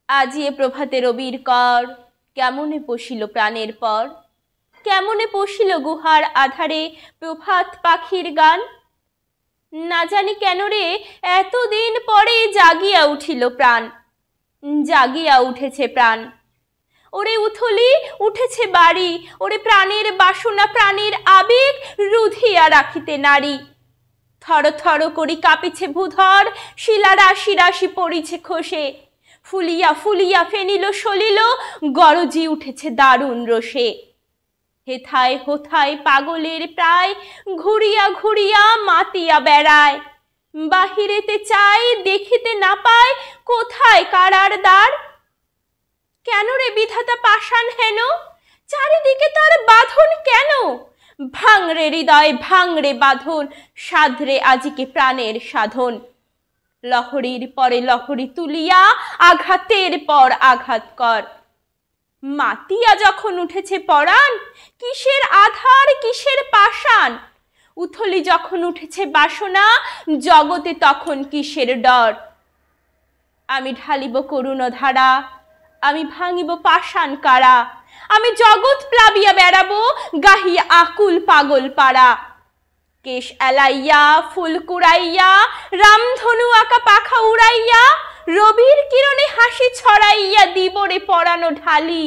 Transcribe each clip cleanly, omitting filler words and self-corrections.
আজি এ প্রভাতে রবির কর, কেমনে পশিল প্রাণের পর, কেমনে পশিল গুহার আধারে প্রভাত পাখির গান। না জানি কেন রে এতদিন পরে জাগিয়া উঠিল প্রাণ, জাগিয়া উঠেছে প্রাণ। ওরে উথলি উঠেছে বাড়ি, ওরে প্রাণের বাসনা প্রাণের আবেগ রুধিয়া রাখিতে নারী। থর থর করি কাঁপিছে ভূধর, শিলা রাশি রাশি পড়িছে খসে, ফুলিয়া ফুলিয়া ফেনিল সলিল, গরজি উঠেছে দারুণ রোষে। হেথায় হোথায় পাগলের প্রায়, ঘুরিয়া ঘুরিয়া মাতিয়া বেড়ায়। বাহিরেতে চাই দেখিতে না পায়, কোথায় কারার দ্বার। কেন রে বিধাতা পাষাণ হেন, চারিদিকে তার বাঁধন কেন। ভাঙরে হৃদয় ভাঙরে বাঁধন, সাধরে আজিকে প্রাণের সাধন। লহরীর পরে লহরী তুলিয়া আঘাতের পর আঘাত কর। মাতিয়া যখন উঠেছে পরাণ, কিসের আধার কিসের পাষাণ। উথলি যখন উঠেছে বাসনা, জগতে তখন কিসের ডর। আমি ঢালিব করুণ ধারা, আমি ভাঙিব পাষাণ কারা। আমি জগৎ প্লাবিয়া বেড়াবো, গাহিয়া আকুল পাগল পাড়া। কেশ এলাইয়া ফুল কুড়াইয়া, রামধনু আঁকা পাখা উড়াইয়া, রবির কিরণে হাসি ছড়াইয়া দিবরে পরানো ঢালি।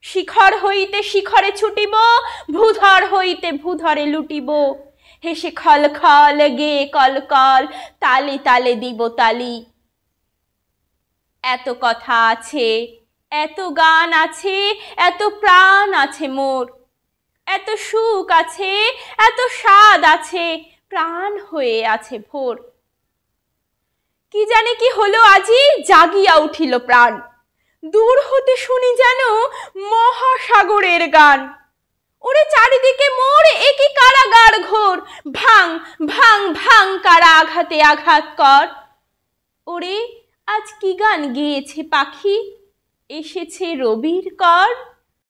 শিখর হইতে শিখরে ছুটিব, ভূধর হইতে ভূধরে লুটিব। হেসে খল খল গে কল কল, তালে তালে দিব তালি। এত কথা আছে, এত গান আছে, এত প্রাণ আছে মোর। এত সুখ আছে, এত স্বাদ আছে, প্রাণ হয়ে আছে ভোর। কি জানে কি হলো আজি, জাগিয়া উঠিল প্রাণ। দূর হতে শুনি যেন মহাসাগরের গান। ওরে চারিদিকে মোর একই কারাগার ঘোর, ভাঙ ভাঙ ভাঙ কারা আঘাতে আঘাত কর। ওরে আজ কি গান গেয়েছে পাখি, এসেছে রবির কর।